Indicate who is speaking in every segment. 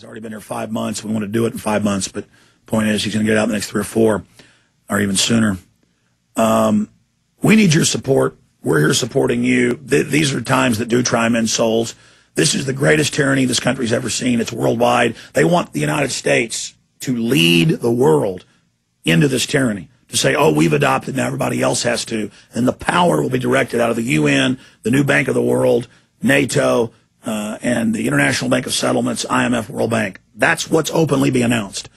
Speaker 1: He's already been here 5 months. We want to do it in 5 months, but point is he's going to get out in the next 3 or 4 or even sooner. We need your support. We're here supporting you. These are times that do try men's souls. This is the greatest tyranny this country's ever seen. It's worldwide. They want the United States to lead the world into this tyranny, to say, oh, we've adopted, now everybody else has to. And the power will be directed out of the UN, the new Bank of the World, NATO, and the International Bank of Settlements, IMF, World Bank. That's what's openly being announced.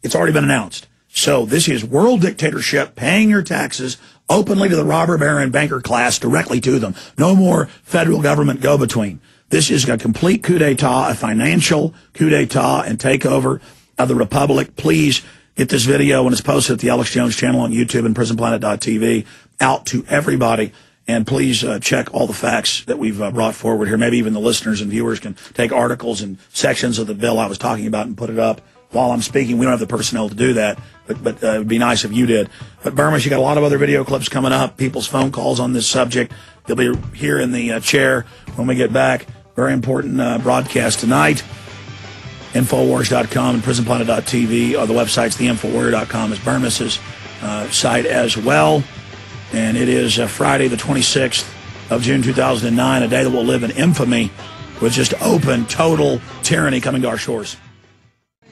Speaker 1: It's already been announced. So this is world dictatorship, paying your taxes openly to the robber baron banker class, directly to them. No more federal government go-between. This is a complete coup d'etat, a financial coup d'etat and takeover of the republic. Please get this video when it's posted at the Alex Jones channel on YouTube and prisonplanet.tv out to everybody. And please check all the facts that we've brought forward here. Maybe even the listeners and viewers can take articles and sections of the bill I was talking about and put it up while I'm speaking. We don't have the personnel to do that, but it would be nice if you did. But Burmis, you got a lot of other video clips coming up, people's phone calls on this subject. You'll be here in the chair when we get back. Very important broadcast tonight. Infowars.com and prisonplanet.tv are the websites. The InfoWarrior.com is Burmis's site as well. And it is Friday, the 26th of June, 2009, a day that will live in infamy with just open, total tyranny coming to our shores.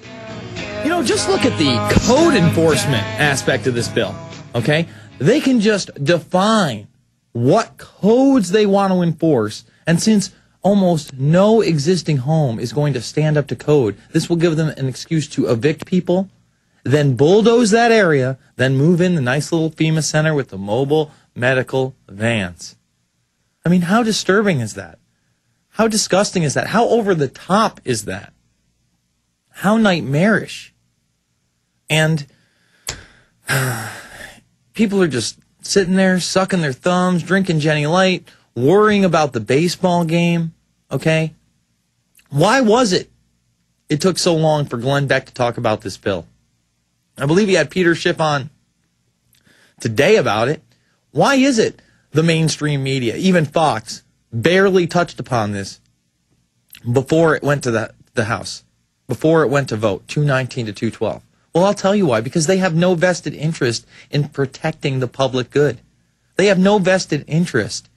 Speaker 2: You know, just look at the code enforcement aspect of this bill, okay? They can just define what codes they want to enforce, and since almost no existing home is going to stand up to code, this will give them an excuse to evict people, then bulldoze that area, then move in the nice little FEMA center with the mobile medical vans. I mean, how disturbing is that? How disgusting is that? How over the top is that? How nightmarish. And people are just sitting there, sucking their thumbs, drinking Jenny Light, worrying about the baseball game, okay? Why was it took so long for Glenn Beck to talk about this bill? I believe he had Peter Schiff on today about it. Why is it the mainstream media, even Fox, barely touched upon this before it went to the House, before it went to vote, 219 to 212? Well, I'll tell you why. Because they have no vested interest in protecting the public good. They have no vested interest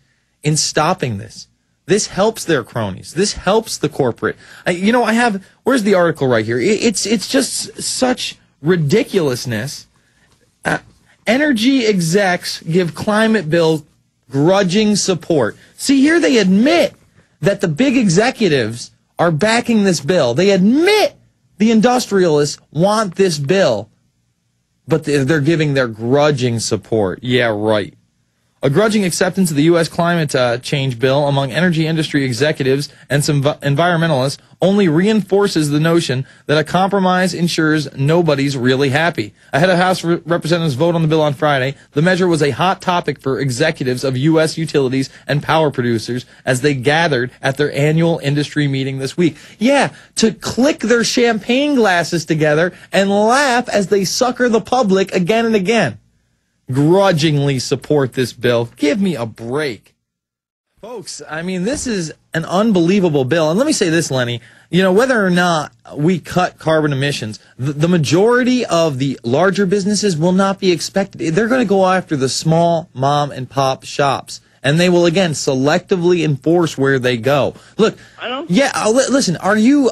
Speaker 2: in stopping this. This helps their cronies. This helps the corporate. You know, where's the article right here? It's just such ridiculousness. Energy execs give climate bill grudging support. See, here they admit that the big executives are backing this bill. They admit the industrialists want this bill, but they're giving their grudging support. Yeah, right. A grudging acceptance of the U.S. climate change bill among energy industry executives and some environmentalists only reinforces the notion that a compromise ensures nobody's really happy. Ahead of House Representatives' vote on the bill on Friday, the measure was a hot topic for executives of U.S. utilities and power producers as they gathered at their annual industry meeting this week. Yeah, to click their champagne glasses together and laugh as they sucker the public again and again. Grudgingly support this bill. Give me a break. Folks, I mean, this is an unbelievable bill. And let me say this, Lenny. You know, whether or not we cut carbon emissions, the majority of the larger businesses will not be expected. They're going to go after the small mom and pop shops. And they will, again, selectively enforce where they go. Look, listen, are you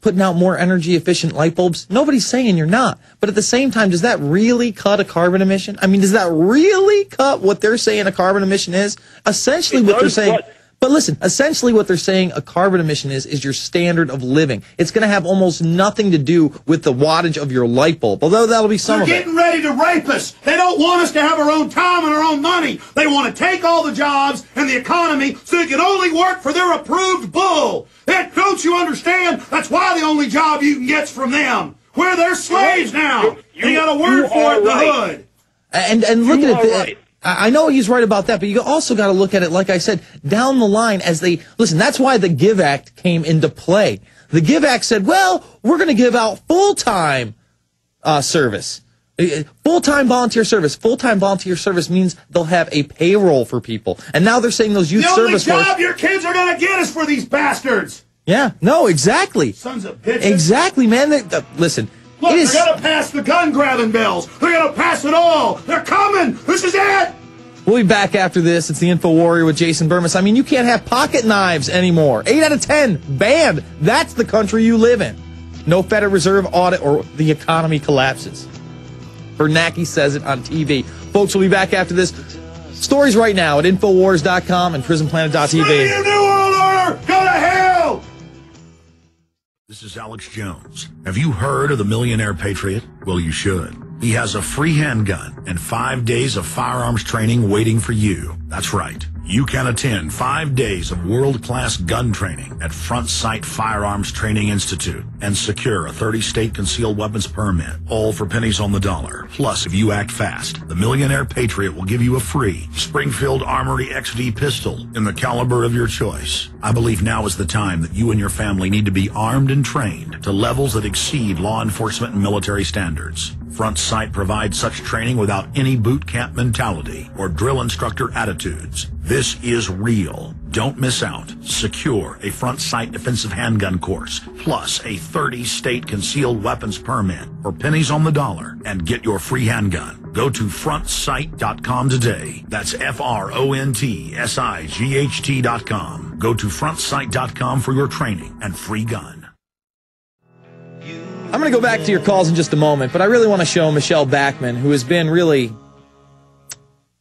Speaker 2: putting out more energy efficient light bulbs? Nobody's saying you're not. But at the same time, does that really cut a carbon emission? I mean, does that really cut what they're saying a carbon emission is? Essentially what they're saying... But listen, essentially what they're saying a carbon emission is your standard of living. It's going to have almost nothing to do with the wattage of your light bulb, although that'll be some of it.
Speaker 3: They're getting ready to rape us. They don't want us to have our own time and our own money. They want to take all the jobs and the economy so they can only work for their approved bull. Don't you understand? That's why the only job you can get's from them. We're their slaves now. They got a word for it in the hood.
Speaker 2: And look at it. Right. I know he's right about that, but you also got to look at it, like I said, down the line as they... Listen, that's why the GIVE Act came into play. The GIVE Act said, well, we're going to give out full-time service. Full-time volunteer service. Full-time volunteer service means they'll have a payroll for people. And now they're saying those youth service...
Speaker 3: The only job your kids are going to get is for these bastards.
Speaker 2: Yeah, no, exactly.
Speaker 3: Sons of bitches.
Speaker 2: Exactly, man. Listen.
Speaker 3: Look, they're going to pass the gun-grabbing bills. They're going to pass it all. They're coming. This is it.
Speaker 2: We'll be back after this. It's the Info Warrior with Jason Burmis. I mean, you can't have pocket knives anymore. 8 out of 10, banned. That's the country you live in. No Federal Reserve audit or the economy collapses. Bernanke says it on TV. Folks, we'll be back after this. Stories right now at Infowars.com and PrisonPlanet.tv.
Speaker 3: New world order. Go to hell.
Speaker 1: This is Alex Jones. Have you heard of the Millionaire Patriot? Well, you should. He has a free handgun and 5 days of firearms training waiting for you. That's right. You can attend 5 days of world-class gun training at Front Sight Firearms Training Institute and secure a 30-state concealed weapons permit, all for pennies on the dollar. Plus, if you act fast, the Millionaire Patriot will give you a free Springfield Armory XD pistol in the caliber of your choice. I believe now is the time that you and your family need to be armed and trained to levels that exceed law enforcement and military standards. Front Sight provides such training without any boot camp mentality or drill instructor attitudes. This is real. Don't miss out. Secure a Front Sight defensive handgun course, plus a 30-state concealed weapons permit for pennies on the dollar, and get your free handgun. Go to frontsight.com today. That's FRONTSIGHT.com. Go to frontsight.com for your training and free gun.
Speaker 2: I'm going to go back to your calls in just a moment, but I really want to show Michelle Bachmann, who has been really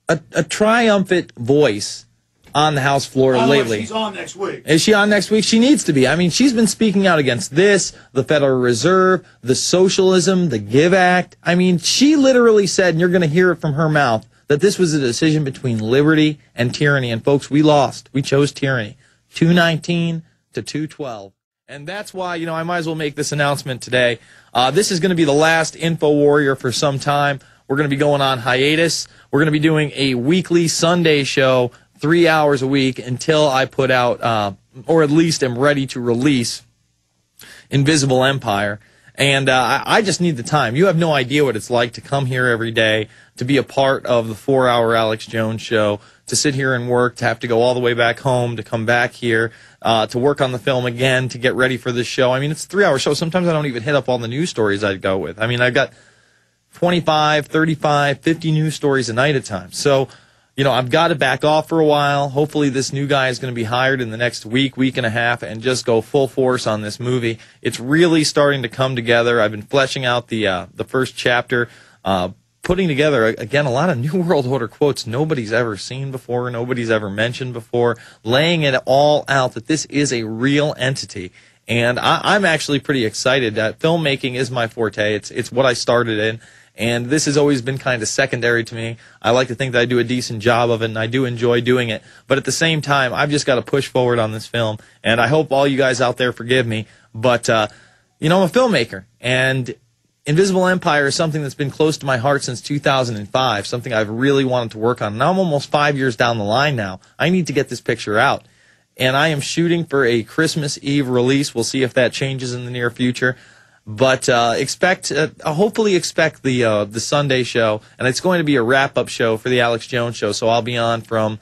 Speaker 2: a triumphant voice on the House floor lately.
Speaker 3: She's on next week.
Speaker 2: Is she on next week? She needs to be. I mean, she's been speaking out against this, the Federal Reserve, the socialism, the Give Act. I mean, she literally said, and you're going to hear it from her mouth, that this was a decision between liberty and tyranny. And folks, we lost. We chose tyranny. 219 to 212. And that's why, I might as well make this announcement today. This is going to be the last Info Warrior for some time. We're going to be going on hiatus. We're going to be doing a weekly Sunday show, 3 hours a week, until I put out, or at least am ready to release, Invisible Empire. And I just need the time. You have no idea what it's like to come here every day, to be a part of the 4-hour Alex Jones show, to sit here and work, to have to go all the way back home, to come back here, to work on the film again, to get ready for this show. I mean, it's a 3-hour show. Sometimes I don't even hit up all the news stories I'd go with. I mean, I've got 25, 35, 50 news stories a night at times. So, I've got to back off for a while. Hopefully this new guy is going to be hired in the next week, week and a half, and just go full force on this movie. It's really starting to come together. I've been fleshing out the first chapter, putting together, again, a lot of New World Order quotes nobody's ever seen before, nobody's ever mentioned before, laying it all out that this is a real entity. And I'm actually pretty excited. Filmmaking is my forte. It's what I started in. And this has always been kind of secondary to me. I like to think that I do a decent job of it, and I do enjoy doing it. But at the same time, I've just got to push forward on this film. And I hope all you guys out there forgive me. But, I'm a filmmaker. And Invisible Empire is something that's been close to my heart since 2005, something I've really wanted to work on. Now I'm almost 5 years down the line now. I need to get this picture out. And I am shooting for a Christmas Eve release. We'll see if that changes in the near future. But hopefully expect the Sunday show, and it's going to be a wrap-up show for the Alex Jones show. So I'll be on from,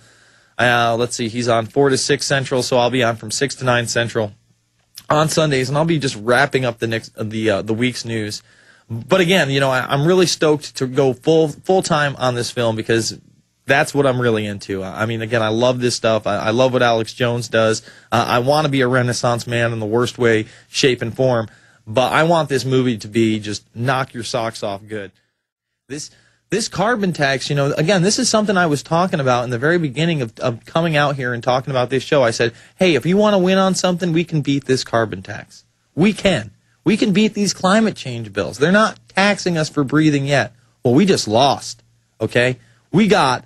Speaker 2: let's see, he's on 4 to 6 Central, so I'll be on from 6 to 9 Central on Sundays, and I'll be just wrapping up the week's news. But again, I'm really stoked to go full time on this film because that's what I'm really into. I mean, again, I love this stuff. I love what Alex Jones does. I want to be a Renaissance man in the worst way, shape, and form. But I want this movie to be just knock your socks off good. This carbon tax, again, this is something I was talking about in the very beginning of coming out here and talking about this show. I said, hey, if you want to win on something, we can beat this carbon tax. We can. We can beat these climate change bills. They're not taxing us for breathing yet. Well, we just lost, okay? We got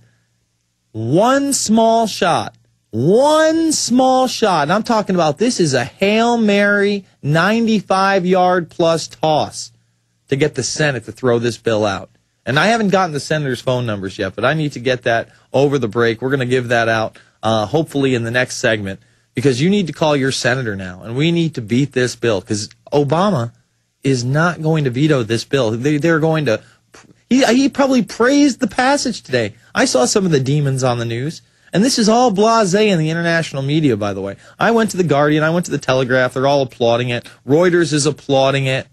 Speaker 2: one small shot, and I'm talking about this is a Hail Mary 95-yard plus toss to get the Senate to throw this bill out. And I haven't gotten the senators' phone numbers yet, but I need to get that over the break. We're going to give that out hopefully in the next segment because you need to call your senator now, and we need to beat this bill because Obama is not going to veto this bill. They're going to – he probably praised the passage today. I saw some of the demons on the news. And this is all blasé in the international media, by the way. I went to The Guardian, I went to The Telegraph, they're all applauding it. Reuters is applauding it.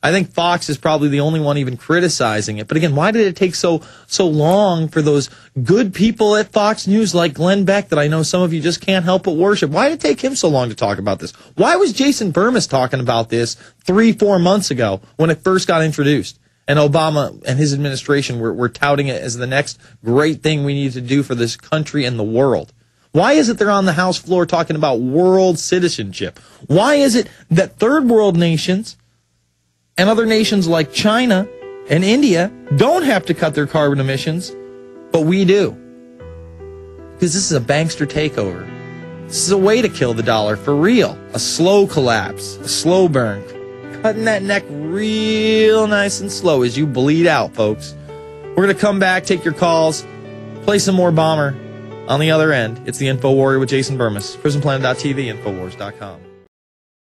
Speaker 2: I think Fox is probably the only one even criticizing it. But again, why did it take so long for those good people at Fox News like Glenn Beck, that I know some of you just can't help but worship? Why did it take him so long to talk about this? Why was Jason Burmis talking about this 3-4 months ago when it first got introduced? And Obama and his administration were touting it as the next great thing we need to do for this country and the world. Why is it they're on the House floor talking about world citizenship? Why is it that third world nations and other nations like China and India don't have to cut their carbon emissions, but we do? Because this is a bankster takeover. This is a way to kill the dollar for real. A slow collapse, a slow burn. Cutting that neck real nice and slow as you bleed out, folks. We're going to come back, take your calls, play some more Bomber on the other end. It's the InfoWarrior with Jason Burmis. PrisonPlanet.tv, Infowars.com.